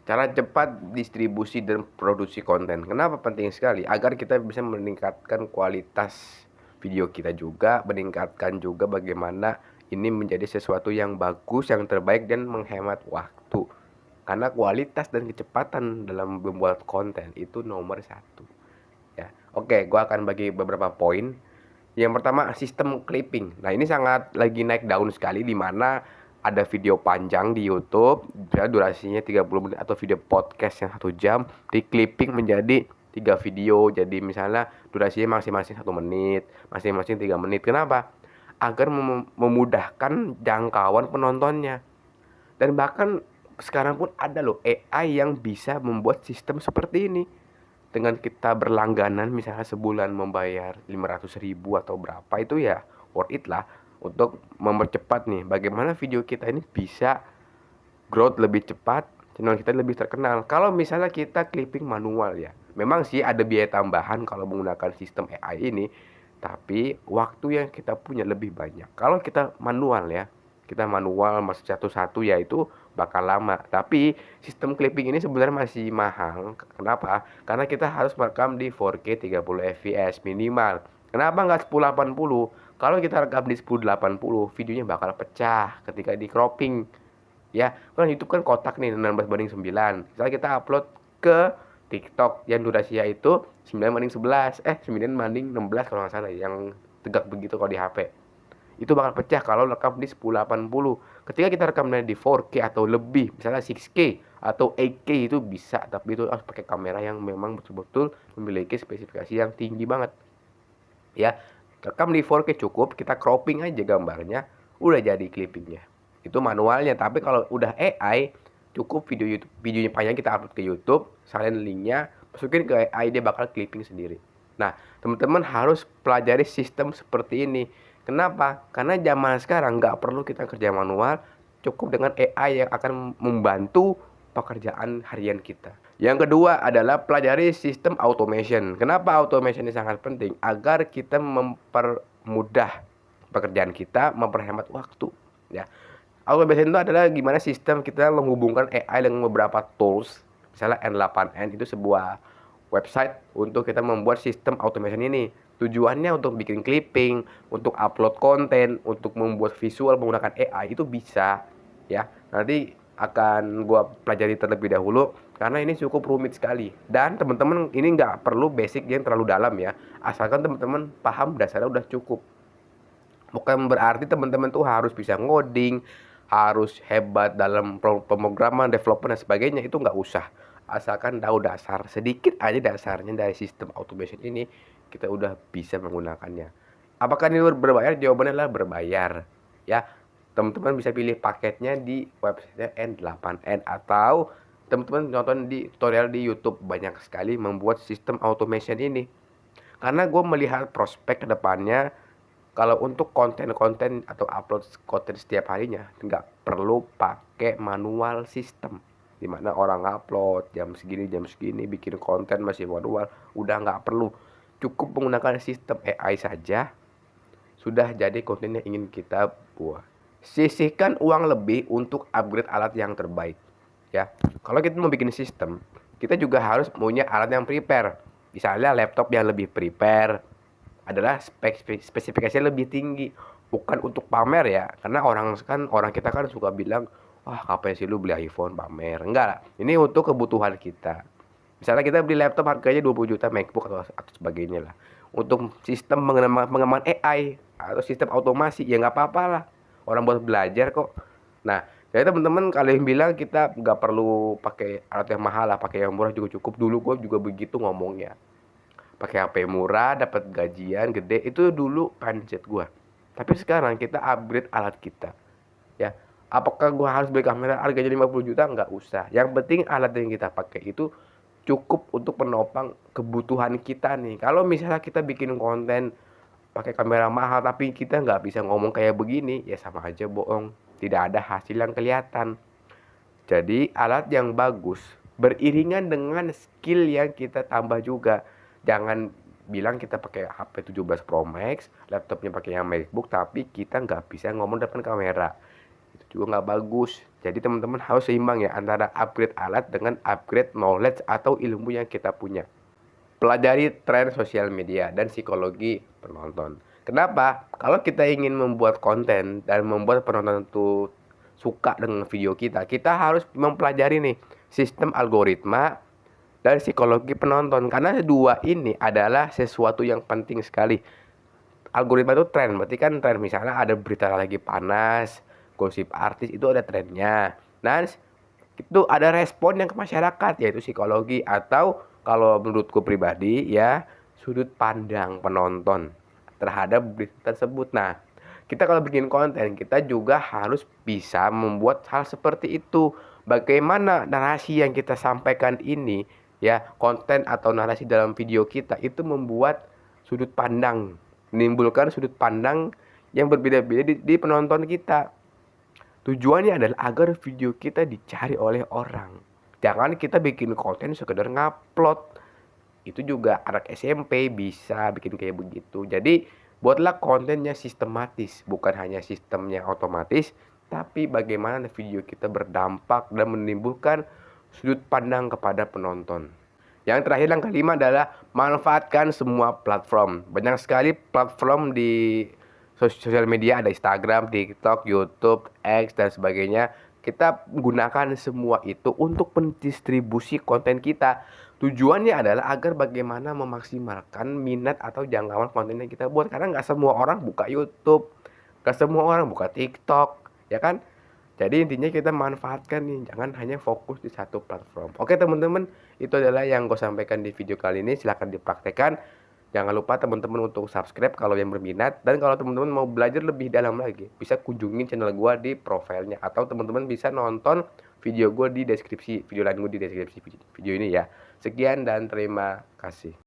Cara cepat distribusi dan produksi konten. Kenapa penting sekali? Agar kita bisa meningkatkan kualitas video kita juga, meningkatkan juga bagaimana ini menjadi sesuatu yang bagus, yang terbaik dan menghemat waktu. Karena kualitas dan kecepatan dalam membuat konten itu nomor satu. Ya, oke, gua akan bagi beberapa poin. Yang pertama, sistem clipping. Nah, ini sangat lagi naik daun sekali di mana ada video panjang di YouTube, ya, durasinya 30 menit atau video podcast yang 1 jam di clipping menjadi 3 video. Jadi misalnya durasinya masing-masing 1 menit, masing-masing 3 menit. Kenapa? Agar memudahkan jangkauan penontonnya. Dan bahkan sekarang pun ada loh AI yang bisa membuat sistem seperti ini. Dengan kita berlangganan misalnya sebulan membayar 500.000 atau berapa, itu ya worth it lah untuk mempercepat nih bagaimana video kita ini bisa growth lebih cepat, channel kita lebih terkenal. Kalau misalnya kita clipping manual ya, memang sih ada biaya tambahan kalau menggunakan sistem AI ini, tapi waktu yang kita punya lebih banyak. Kalau kita manual ya, kita manual masuk satu-satu ya itu bakal lama. Tapi sistem clipping ini sebenarnya masih mahal. Kenapa? Karena kita harus merekam di 4K 30 fps minimal. Kenapa nggak 1080? Kalau kita rekam di 1080, videonya bakal pecah ketika di cropping. Ya, kan YouTube kan kotak nih 16:9. Misalnya kita upload ke TikTok yang durasinya itu 9:11, 9:16 kalau nggak salah yang tegak begitu kalau di HP. Itu bakal pecah kalau rekam di 1080. Ketika kita rekamnya di 4K atau lebih, misalnya 6K atau 8K itu bisa, tapi itu harus pakai kamera yang memang betul-betul memiliki spesifikasi yang tinggi banget. Ya, rekam di 4K cukup, kita cropping aja gambarnya, udah jadi clippingnya. Itu manualnya. Tapi kalau udah AI, cukup video YouTube, videonya panjang kita upload ke YouTube, salin linknya, masukin ke AI, dia bakal clipping sendiri. Nah, teman-teman harus pelajari sistem seperti ini. Kenapa? Karena zaman sekarang nggak perlu kita kerja manual, cukup dengan AI yang akan membantu pekerjaan harian kita. Yang kedua adalah pelajari sistem automation. Kenapa automation ini sangat penting? Agar kita mempermudah pekerjaan kita, memperhemat waktu. Ya, automation itu adalah gimana sistem kita menghubungkan AI dengan beberapa tools. Misalnya N8N itu sebuah website untuk kita membuat sistem automation ini. Tujuannya untuk bikin clipping, untuk upload konten, untuk membuat visual menggunakan AI itu bisa. Ya, nanti akan gua pelajari terlebih dahulu karena ini cukup rumit sekali. Dan teman-teman ini nggak perlu basic yang terlalu dalam ya. Asalkan teman-teman paham dasarnya udah cukup. Bukan berarti teman-teman tuh harus bisa ngoding, harus hebat dalam pemrograman, development dan sebagainya, itu nggak usah. Asalkan tahu dasar, sedikit aja dasarnya dari sistem automation ini, kita udah bisa menggunakannya. Apakah ini berbayar? Jawabannya adalah berbayar. Ya, teman-teman bisa pilih paketnya di website N8N atau teman-teman nonton di tutorial di YouTube, banyak sekali membuat sistem automation ini. Karena gue melihat prospek ke depannya, kalau untuk konten-konten atau upload konten setiap harinya nggak perlu pakai manual sistem, dimana orang upload jam segini bikin konten masih manual, udah nggak perlu, cukup menggunakan sistem AI saja sudah jadi konten yang ingin kita buat. Sisihkan uang lebih untuk upgrade alat yang terbaik. Ya, kalau kita mau bikin sistem, kita juga harus punya alat yang prepare. Misalnya laptop yang lebih prepare adalah spesifikasinya lebih tinggi, bukan untuk pamer ya, karena orang kita kan suka bilang, wah ngapain sih lu beli iPhone pamer. Enggak lah, ini untuk kebutuhan kita. Misalnya kita beli laptop harganya 20 juta MacBook atau sebagainya lah, untuk sistem pengembangan AI atau sistem otomasi ya nggak apa-apa lah, orang buat belajar kok. Nah, jadi teman-teman kalian bilang kita nggak perlu pakai alat yang mahal lah, pakai yang murah juga cukup. Dulu gue juga begitu ngomongnya, pakai HP murah dapat gajian gede, itu dulu mindset gua. Tapi sekarang kita upgrade alat kita. Ya, apakah gua harus beli kamera harganya 50 juta? Nggak usah, yang penting alat yang kita pakai itu cukup untuk menopang kebutuhan kita nih. Kalau misalnya kita bikin konten pakai kamera mahal tapi kita nggak bisa ngomong kayak begini, ya sama aja bohong, tidak ada hasil yang kelihatan. Jadi alat yang bagus beriringan dengan skill yang kita tambah juga. Jangan bilang kita pakai HP 17 Pro Max, laptopnya pakai yang MacBook, tapi kita nggak bisa ngomong depan kamera. Itu juga nggak bagus. Jadi teman-teman harus seimbang ya antara upgrade alat dengan upgrade knowledge atau ilmu yang kita punya. Pelajari tren sosial media dan psikologi penonton. Kenapa? Kalau kita ingin membuat konten dan membuat penonton itu suka dengan video kita, kita harus mempelajari nih sistem algoritma dan psikologi penonton. Karena dua ini adalah sesuatu yang penting sekali. Algoritma itu tren, berarti kan tren, misalnya ada berita lagi panas, gosip artis, itu ada trennya. Nah, itu ada respon yang ke masyarakat, yaitu psikologi, atau kalau menurutku pribadi ya, sudut pandang penonton terhadap berita tersebut. Nah, kita kalau bikin konten, kita juga harus bisa membuat hal seperti itu. Bagaimana narasi yang kita sampaikan ini, ya, konten atau narasi dalam video kita itu membuat sudut pandang, menimbulkan sudut pandang yang berbeda-beda di penonton kita. Tujuannya adalah agar video kita dicari oleh orang. Jangan kita bikin konten sekedar ngupload. Itu juga anak SMP bisa bikin kayak begitu. Jadi buatlah kontennya sistematis, bukan hanya sistemnya otomatis, tapi bagaimana video kita berdampak dan menimbulkan sudut pandang kepada penonton. Yang terakhir, yang kelima adalah manfaatkan semua platform. Banyak sekali platform di sosial media, ada Instagram, TikTok, YouTube, X, dan sebagainya. Kita gunakan semua itu untuk mendistribusi konten kita. Tujuannya adalah agar bagaimana memaksimalkan minat atau jangkauan konten yang kita buat. Karena nggak semua orang buka YouTube, nggak semua orang buka TikTok, ya kan? Jadi intinya kita manfaatkan nih, jangan hanya fokus di satu platform. Oke teman-teman, itu adalah yang gue sampaikan di video kali ini. Silahkan dipraktekkan. Jangan lupa teman-teman untuk subscribe kalau yang berminat. Dan kalau teman-teman mau belajar lebih dalam lagi, bisa kunjungi channel gue di profilnya. Atau teman-teman bisa nonton video gue di deskripsi, video lain gue di deskripsi video ini ya. Sekian dan terima kasih.